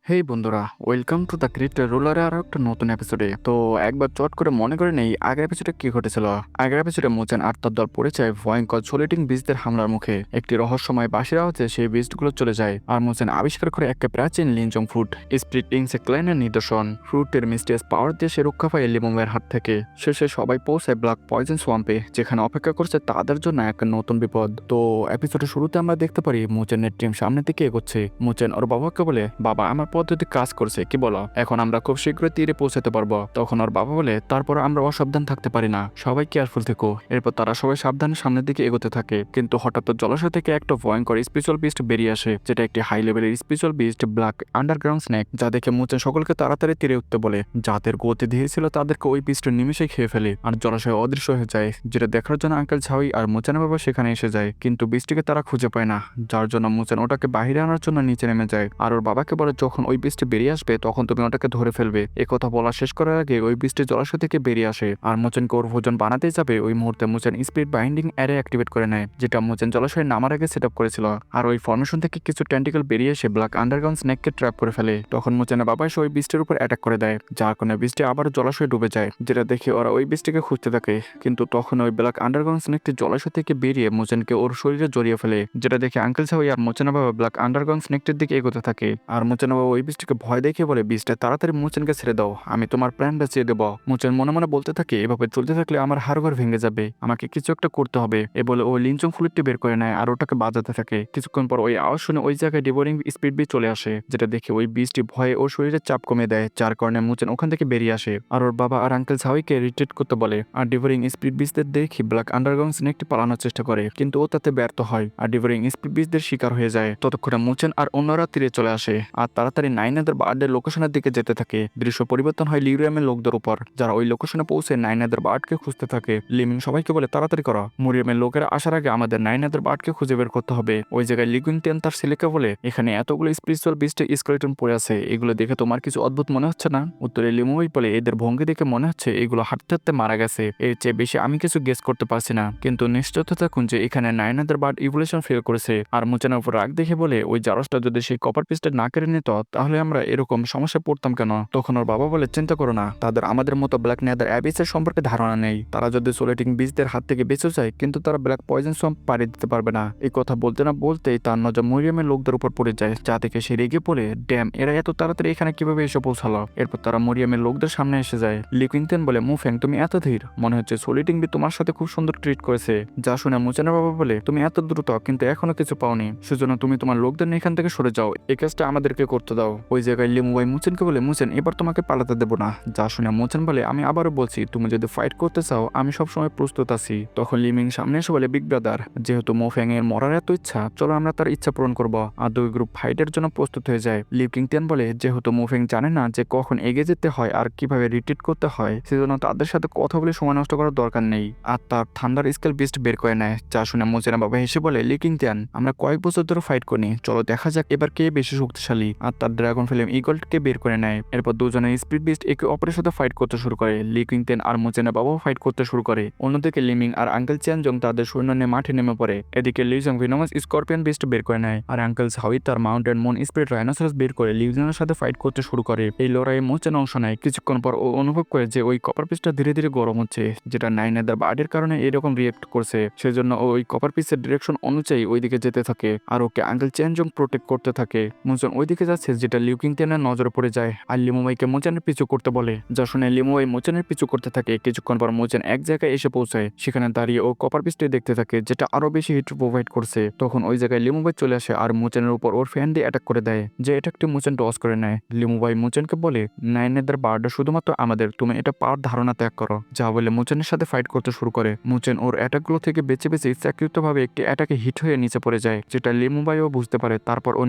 হেই বন্ধুরা, welcome to the crypto রোলারে আরো একটা নতুন এপিসোডে। তো একবার চট করে মনে করে নেই আগের এপিসোডে কি ঘটেছিল। আগের এপিসোডে মোচেন আর তার দল পড়ে যায় ভয়ঙ্কর সোলেটিং বিস্টদের হামলার মুখে। একটি রহস্যময় বাঁশির আওয়াজে সেই বিস্টগুলো চলে যায় আর মোচেন আবিষ্কার করে একটা প্রাচীন লিনচং ফ্রুট স্প্রিট ইনসেক্লাইনের নিদর্শন। ফ্রুটের মিস্টিয়াস পাওয়ার দিয়ে সে রক্ষা পায় লিমোমের হাত থেকে। শেষে সবাই পৌঁছায় ব্ল্যাক পয়জন সোয়াম্পে, যেখানে অপেক্ষা করছে তাদের জন্য এক নতুন বিপদ। তো এপিসোডের শুরুতে আমরা দেখতে পারি মোচেনের টিম সামনের দিকে এগোচ্ছে। মোচেন ওর বাবাকে বলে, বাবা আমার পদ্ধতি কাজ করছে, কি বলো? এখন আমরা খুব শীঘ্রই তীরে পৌঁছাতে পারবো। তখন ওর বাবা বলে, তারপর আমরা অসাবধান থাকতে পারি না, সবাই কেয়ারফুল থেকো। এরপর তারা সবাই সাবধানে সামনের দিকে এগোতে থাকে, কিন্তু হঠাৎ জলাশয় থেকে একটা ভয়ঙ্কর স্পিরিচুয়াল বিস্ট বেরিয়ে আসে, যেটা একটি হাই লেভেলের spiritual beast black underground snake, যা দেখে মোচেন সকলকে তাড়াতাড়ি তীরে উঠতে বলে। যাদের গতি ধীরে ছিল তাদেরকে ওই বিস্ট নিমেষেই খেয়ে ফেলে আর জলাশয় অদৃশ্য হয়ে যায়, যেটা দেখার জন্য আঙ্কেল ঝাউই আর মোচেনের বাবা সেখানে এসে যায়, কিন্তু বিস্টটিকে তারা খুঁজে পায় না, যার জন্য মোচেন ওটাকে বাহিরে আনার জন্য নিচে নেমে যায় আর ওর বাবাকে বলে, যখন ওই বৃষ্টি বেরিয়ে আসবে তখন তুমি ওটাকে ধরে ফেলবে। কথা বলা শেষ করার আগে ওই বৃষ্টি জলাশয় থেকে বেরিয়ে আসে আর মোচেনকে ওর ভোজন বানাতে যাবে ওই মুহূর্তে মোচেন স্পিরিট বাইন্ডিং অ্যারে অ্যাক্টিভেট করে নেয়, যেটা মোচেন জলাশয়ে নামার আগে সেট আপ করেছিল। আর ওই ফর্মেশন থেকে কিছু টেন্টিকল বেরিয়ে এসে ব্ল্যাক আন্ডারগ্রাউন্ড স্নেককে ট্র্যাপ করে ফেলে। তখন মোচেনের বাবা এসে ওই বৃষ্টির উপর অ্যাটাক করে দেয়, যার কারণে বৃষ্টি আবার জলাশয়ে ডুবে যায়, যেটা দেখে ওরা ওই বৃষ্টিকে খুঁজতে থাকে। কিন্তু তখন ওই ব্ল্যাক আন্ডারগ্রাউন্ড স্নেকটি জলাশয় থেকে বেরিয়ে মোচেনকে ওর শরীরে জড়িয়ে ফেলে, যেটা দেখে আঙ্কেল ছাউই আর মোচেনের বাবা ব্ল্যাক আন্ডারগ্রাউন্ড স্নেকটির দিকে এগোতে থাকে। আর মোচেনের বাবা ওই বৃষ্টিকে ভয় দেখে বলে, বৃষ্টি তাড়াতাড়ি মোচেনকে ছেড়ে দাও, আমি তোমার প্রাণ বাঁচিয়ে দেবো। মোচেন মনে মনে বলতে থাকে, এভাবে চলতে থাকলে আমার হাড়গোড় ভেঙে যাবে, আমাকে কিছু একটা করতে হবে। এ বলে ও লিনচং ফ্লুইডটি বের করে নেয় আর ওটাকে বাজাতে থাকে। কিছুক্ষণ পর ওই আওয়াজ শুনে ওই জায়গায় ডিভোরিং স্পিড বি চলে আসে, যেটা দেখে ওই বীজটি ভয়ে ওর শরীরে চাপ কমে দেয়, যার কারণে মোচেন ওখান থেকে বেরিয়ে আসে আর ওর বাবা আর আঙ্কেল ঝাউইকে রিট্রিট করতে বলে। আর ডিভোরিং স্পিড বিচদের দেখি ব্ল্যাক আন্ডারগ্রাউন্ড স্নেকটি পালানোর চেষ্টা করে, কিন্তু ও তাতে ব্যর্থ হয় আর ডিভোরিং স্পিড বিচদের শিকার হয়ে যায়। ততক্ষণে মোচেন আর অন্যরা তীরে চলে আসে আর তাড়াতাড়ি নাইনাদের বার্ডের লোকেশনের দিকে যেতে থাকে। দৃশ্য পরিবর্তন হয় লিউরিয়ামের লোকদের উপর, যারা ওই লোকেশনে পৌঁছে নাইনাদের বার্ডকে খুঁজতে থাকে। লিমিং সবাইকে বলে, তাড়াতাড়ি করো, মুরিয়ামের লোকেরা আসার আগে আমাদের নাইনাদের বার্ডকে খুঁজে বের করতে হবে। ওই জায়গায় লিগুইনটেন তার ছেলেকে বলে, এখানে এতগুলো স্পিরিচুয়াল বিস্টে স্কেলেটন পড়ে আছে, এগুলো দেখে তোমার কিছু অদ্ভুত মনে হচ্ছে না? উত্তরে লিমুই বলে, এদের ভঙ্গি দেখে মনে হচ্ছে এগুলো হাঁটতে হাঁটতে মারা গেছে, এর চেয়ে বেশি আমি কিছু গেস করতে পারছি না, কিন্তু নিশ্চিত থাকুন যে এখানে নাইনাদের বার্ড ইভলিউশন ফেল করেছে। আর মোচেনের উপর রাগ দেখে বলে, ওই জারসটা যদি সেই কপার পিসটা না কেড়ে নিত তাহলে আমরা এরকম সমস্যায় পড়তাম কেন? তখন ওর বাবা বলে, চিন্তা করো না, তাদের আমাদের মতো ব্ল্যাক নেদার অ্যাবিসের সম্পর্কে ধারণা নেই, তারা যদি সোলেটিং বীজদের হাত থেকে বেঁচে যায় কিন্তু তারা ব্ল্যাক পয়জন সোয়াম্প পাড়ি দিতে পারবে না। এই কথা বলতে না বলতেই তার নজর মরিয়ামের লোকদের উপর পড়ে যায়, যা থেকে সে রেগে পড়ে, ড্যাম, এরা এত তাড়াতাড়ি এখানে কিভাবে এসে পৌঁছালো? এরপর তারা মরিয়ামের লোকদের সামনে এসে যায়। লিকুইনতেন বলে, মুফেং তুমি এত ধীর, মনে হচ্ছে সোলেটিং বি তোমার সাথে খুব সুন্দর ট্রিট করেছে। যা শুনে মুচেনের বাবা বলে, তুমি এত দ্রুত কিন্তু এখনো কিছু পাওনি, সেজন্য তুমি তোমার লোকদের নিয়ে এখান থেকে সরে যাও, এই কাজটা আমাদেরকে করতে দাও। ওই জায়গায় লিমুবাই মুচেনকে বলে, মুচেন এবার তোমাকে পালাতে দেবো না। যা শুনে মোচেন বলে, আমি আবারও বলছি, তুমি যদি ফাইট করতে চাও আমি সবসময় প্রস্তুত আছি। তখন লিমিং সামনে এসে বলে, বিগ ব্রাদার, যেহেতু মোফ্যাং এর মরার এত ইচ্ছা, চলো আমরা তার ইচ্ছা পূরণ করবো। আর দুই গ্রুপ ফাইটের জন্য প্রস্তুত হয়ে যায়। লিউকিংটেন বলে, যেহেতু মোফ্যাং জানে না যে কখন এগিয়ে যেতে হয় আর কিভাবে রিট্রিট করতে হয়, সেজন্য তাদের সাথে কথা বলে সময় নষ্ট করার দরকার নেই। আর তার থান্ডার স্কেল বিস্ট বের করে নেয়, যা শুনে মোচেনের বাবা হেসে বলে, লিউকিংটেন, আমরা কয়েক বছর ধরে ফাইট করি, চলো দেখা যাক এবার কে বেশি শক্তিশালী। আর তার ড্রাগন ফিল্ম ইগলকে বের করে নেয়। এরপর দুজনের স্পিড বিস্ট একে অপরের সাথে ফাইট করতে শুরু করে। লিকুইনটেন আর মোচেনের বাবাও ফাইট করতে শুরু করে। অন্যদিকে লিমিং আর আঙ্কেল চ্যানজং তাদের সৈন্য নিয়ে মাঠে নেমে পড়ে। এদিকে লিজং ভিনোমাস স্করপিয়ন বিস্ট বের করে নেয় আর আঙ্কেল ঝাউই তার মাউন্টেন মুন স্পিরিট রাইনোসরাস বের করে লিউজনের সাথে ফাইট করতে শুরু করে। এই লড়াইয়ে মোচেন অংশ নেয়। কিছুক্ষণ পর ও অনুভব করে যে ওই কপার পিসটা ধীরে ধীরে গরম হচ্ছে, যেটা নাইনাদের বার্ডের কারণে এরকম রিয়েক্ট করছে। সেজন্য ও ওই কপার পিসের ডিরেকশন অনুযায়ী ওইদিকে যেতে থাকে আর ওকে আঙ্কেল চ্যানজং প্রোটেক্ট করতে থাকে। মোচেন ওইদিকে যাচ্ছে, যেটা লিউকিংটেনের নজরে পড়ে যায় আর লিমুবাইকে মোচেনের পিছু করতে বলে, যা শুনে লিমুবাই মোচেনের পিছু করতে থাকে। কিছুক্ষণ পর মোচেন এক জায়গায় এসে পৌঁছায়, সেখানে দাঁড়িয়ে ও কপার পিসটি দেখতে থাকে, যেটা আরো বেশি হিট প্রোভাইড করছে। তখন ওই জায়গায় লিমুবাই চলে আসে আর মোচেনের উপর ওর ফ্যান দিয়ে অ্যাটাক করে দেয়, যে অ্যাটাকটি মোচেন টস করে নেয়। লিমুবাই মোচেনকে বলে, নাইনেদের বারটা শুধুমাত্র আমাদের, তুমি এটা পাওয়ার ধারণা ত্যাগ করো। যা বলে মোচেনের সাথে ফাইট করতে শুরু করে। মোচেন ওর অ্যাটাকগুলো থেকে বেঁচে বেঁচে ইচ্ছাকৃতভাবে একটি অ্যাটাকে হিট হয়ে নিচে পড়ে যায়, যেটা লিমুবাইও বুঝতে পারে। তারপর ও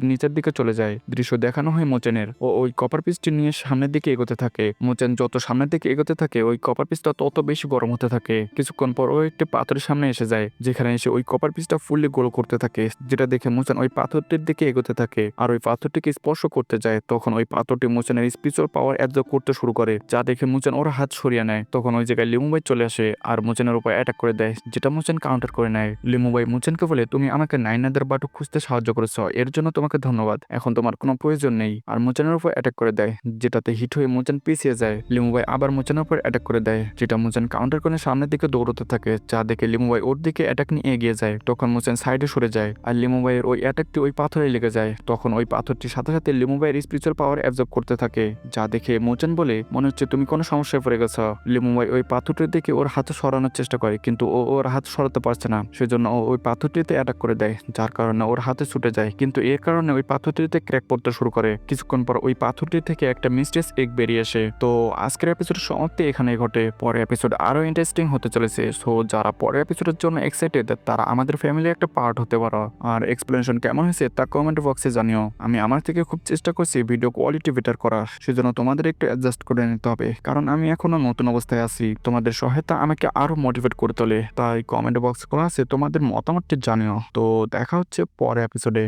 নিচের দিকে চলে যায়। দৃশ্য দেখানো হয় মোচেনের। ও ওই কপার পিসটি নিয়ে সামনের দিকে এগোতে থাকে। মোচেন যত সামনের দিকে এগোতে থাকে ওই কপার পিসটা তত বেশি গরম হতে থাকে। কিছুক্ষণ পর ও একটি পাথরের সামনে এসে যায়, যেখানে এসে ওই কপার পিসটা ফুললি গোল করতে থাকে, যেটা দেখে মোচেন ওই পাথরটির দিকে এগোতে থাকে আর ওই পাথরটিকে স্পর্শ করতে যায়। তখন ওই পাথরটি মোচেনের স্পিরিচুয়াল পাওয়ার অ্যাবজর্ব করতে শুরু করে, যা দেখে মোচেন ওর হাত সরিয়ে নেয়। তখন ওই জায়গায় লিমুবাই চলে আসে আর মোচেনের উপর অ্যাটাক করে দেয়, যেটা মোচেন কাউন্টার করে নেয়। লিমুবাই মোচেনকে বলে, তুমি আমাকে নাইনাদের বাটু খুঁজতে সাহায্য করেছ, এর জন্য তোমাকে ধন্যবাদ। এখন তোমার কোনো প্রয়োজন নেই আর মোচানের উপর অ্যাটাক করে দেয়, যেটাতে হিট হয়ে মোচান পিছিয়ে যায়। লিমু ভাই আবার মোচানের উপর অ্যাটাক করে দেয়, যেটা মোচান কাউন্টার করে সামনের দিকে দৌড়তে থাকে, যা দেখে লিমু ভাই ওর দিকে অ্যাটাক নিয়ে এগিয়ে যায়। তখন মোচান সাইডে সরে যায় আর লিমু ভাইয়ের ওই অ্যাটাকটি ওই পাথরে লেগে যায়। তখন ওই পাথরটির সাথে সাথে লিমু ভাইয়ের স্পিরিচুয়াল পাওয়ার অ্যাবজর্ব করতে থাকে, যা দেখে মোচান বলে, মনে হচ্ছে তুমি কোনো সমস্যায় পড়ে গেছো। লিমু ভাই ওই পাথরটির দিকে ওর হাতে সরানোর চেষ্টা করে, কিন্তু ও ওর হাত সরাতে পারছে না, সেজন্য ও ওই পাথরটিতে অ্যাটাক করে দেয়, যার কারণে ওর হাতে ছুটে যায়। কিন্তু এর কারণে ওই পাথরটিতে ক্র্যাক পড়তে শুরু করে। কিছুক্ষণ পর ওই পাথরটি থেকে একটা মিস্টেস এগ বেরিয়ে আসে। তো আজকের এপিসোডের সমাপ্তি এখানে ঘটে। পরের এপিসোড আরো ইন্টারেস্টিং হতে চলেছে। সো যারা পরের এপিসোডের জন্য এক্সাইটেড তারা আমাদের ফ্যামিলির একটা পার্ট হতে পারো। আর এক্সপ্লেনেশন কেমন হয়েছে তা কমেন্ট বক্সে জানিও। আমি আমার থেকে খুব চেষ্টা করছি ভিডিও কোয়ালিটি বেটার করার, সেজন্য তোমাদের একটু অ্যাডজাস্ট করে নিতে হবে, কারণ আমি এখনো নতুন অবস্থায় আছি। তোমাদের সহায়তা আমাকে আরো মোটিভেট করে তোলে, তাই কমেন্ট বক্স খোলা আছে, তোমাদের মতামতটি জানিও। তো দেখা হচ্ছে পরের এপিসোডে।